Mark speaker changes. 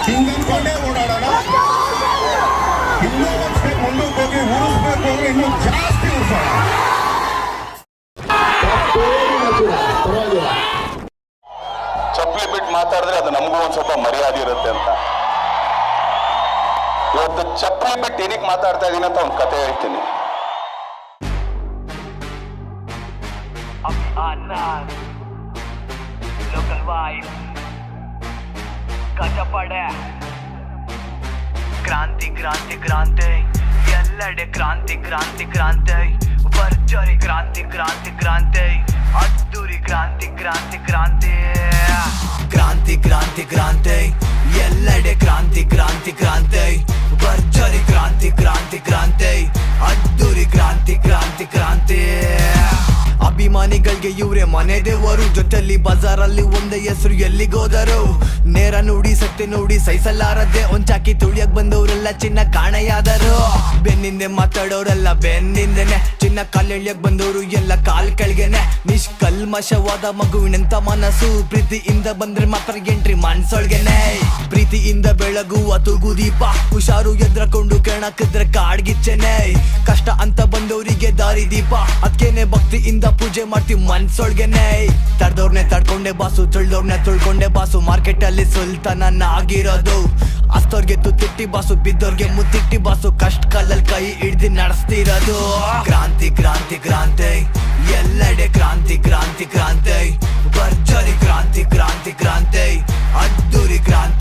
Speaker 1: ಹಿಂಗನ್ಕೊಂಡೇ ಓಡಾಡೋಣ. ಇನ್ನೂ ಒಂದ್ಸತಿ ಮುಂದಕ್ಕೆ ಹೋಗಿ ಉಳಿಸ್ಬೇಕು ಅಂದ್ರೆ ಇನ್ನೂ ಜಾಸ್ತಿ ಉಳಿಸೋಣ.
Speaker 2: ಚಪ್ಪಲಿ ಬಿಟ್ಟು ಮಾತಾಡಿದ್ರೆ ಅದು ನಮಗೂ ಒಂದ್ ಸ್ವಲ್ಪ ಮರ್ಯಾದೆ ಇರುತ್ತೆ ಅಂತ. ಇವತ್ತು ಚಪ್ಪಲಿ ಬಿಟ್ಟು ಏನಕ್ಕೆ ಮಾತಾಡ್ತಾ ಇದೀನಿ ಅಂತ ಒಂದು ಕತೆ ಹೇಳ್ತೀನಿ.
Speaker 3: Local vibe, ಕಚಪಡೆ ಕ್ರಾಂತಿ ಕ್ರಾಂತಿ ಕ್ರಾಂತಿ ಎಲ್ಲೆಡೆ ಕ್ರಾಂತಿ ಕ್ರಾಂತಿ ಕ್ರಾಂತಿ ಭರ್ಜರಿ ಕ್ರಾಂತಿ ಕ್ರಾಂತಿ ಕ್ರಾಂತಿ ಅದ್ದೂರಿ ಕ್ರಾಂತಿ ಕ್ರಾಂತಿ ಕ್ರಾಂತಿ ಕ್ರಾಂತಿ ಕ್ರಾಂತಿ ಕ್ರಾಂತಿ ಎಲ್ಲೆಡೆ ಕ್ರಾಂತಿ ಕ್ರಾಂತಿ ಕ್ರಾಂತಿ ಭರ್ಜರಿ ಕ್ರಾಂತಿ ಕ್ರಾಂತಿ ಕ್ರಾಂತಿ ಅದ್ದೂರಿ ಕ್ರಾಂತಿ ಕ್ರಾಂತಿ ಕ್ರಾಂತಿ ಅಭಿಮಾನಿಗಳಿಗೆ ಇವ್ರೆ ಮನೆ ದೇವರು ಜೊತೆಲಿ ಬಜಾರಲ್ಲಿ ಒಂದೇ ಹೆಸರು ಎಲ್ಲಿಗೋದರು ನೇರ ನೋಡಿ ಸತ್ಯ ನೋಡಿ ಸಹಿಸಲಾರದೆ ಒಂಚಾಕಿ ತುಳಿಯಕ್ ಬಂದವರೆಲ್ಲ ಚಿನ್ನ ಕಾಣೆಯಾದರು ಬೆನ್ನಿಂದೆ ಮಾತಾಡೋರೆಲ್ಲ ಬೆನ್ನಿಂದನೆ ಚಿನ್ನ ಕಾಲೆಳ್ಯಕ್ ಬಂದವರು ಎಲ್ಲ ಕಾಲ್ ಕೆಳಗೆನೆ ನಿಷ್ಕಲ್ಮಶವಾದ ಮಗುವಿನಂತ ಮನಸ್ಸು ಪ್ರೀತಿಯಿಂದ ಬಂದ್ರೆ ಮಾತ್ರ ಎಂಟ್ರಿ ಮನ್ಸೊಳ್ಗೆನೆ ಪ್ರೀತಿಯಿಂದ ಬೆಳಗುವ ತೂಗು ದೀಪ ಹುಷಾರು ಎದ್ರಕೊಂಡು ಕೆಣಕಿದ್ರೆ ಕಾಡ್ಗಿಚ್ಚೆನೆ ಕಷ್ಟ ಅಂತ ಬಂದವರಿಗೆ ದಾರಿ ದೀಪ ಅದ್ಕೇನೆ ಭಕ್ತಿಯಿಂದ ಪೂಜೆ ಮಾಡ್ತೀವಿ ಮನ್ಸೊಳ್ಗೆನೆ ತಡ್ದವ್ರನ್ನೇ ತಡ್ಕೊಂಡೆ ಬಾಸು ತುಳ್ದವ್ರನ್ನೇ ತುಳ್ಕೊಂಡೆ ಬಾಸು ಮಾರ್ಕೆಟ್ ಅಲ್ಲಿ ಸುಲ್ತಾನ ಆಗಿರೋದು ಅಸ್ತವ್ರಿಗೆ ತುತ್ತಿಟ್ಟಿ ಬಾಸು ಬಿದ್ದವ್ರಿಗೆ ಮುತ್ತಿಟ್ಟಿ ಬಾಸು ಕಷ್ಟ ಕಾಲಲ್ಲಿ ಕೈ ಹಿಡ್ದಿ ನಡೆಸ್ತಿರೋದು ಕ್ರಾಂತಿ ಕ್ರಾಂತಿ ಕ್ರಾಂತಿ ಎಲ್ಲೆಡೆ ಕ್ರಾಂತಿ ಕ್ರಾಂತಿ ಕ್ರಾಂತಿ ಭರ್ಜರಿ ಕ್ರಾಂತಿ ಕ್ರಾಂತಿ ಕ್ರಾಂತಿ ಅದ್ದೂರಿ ಕ್ರಾಂತಿ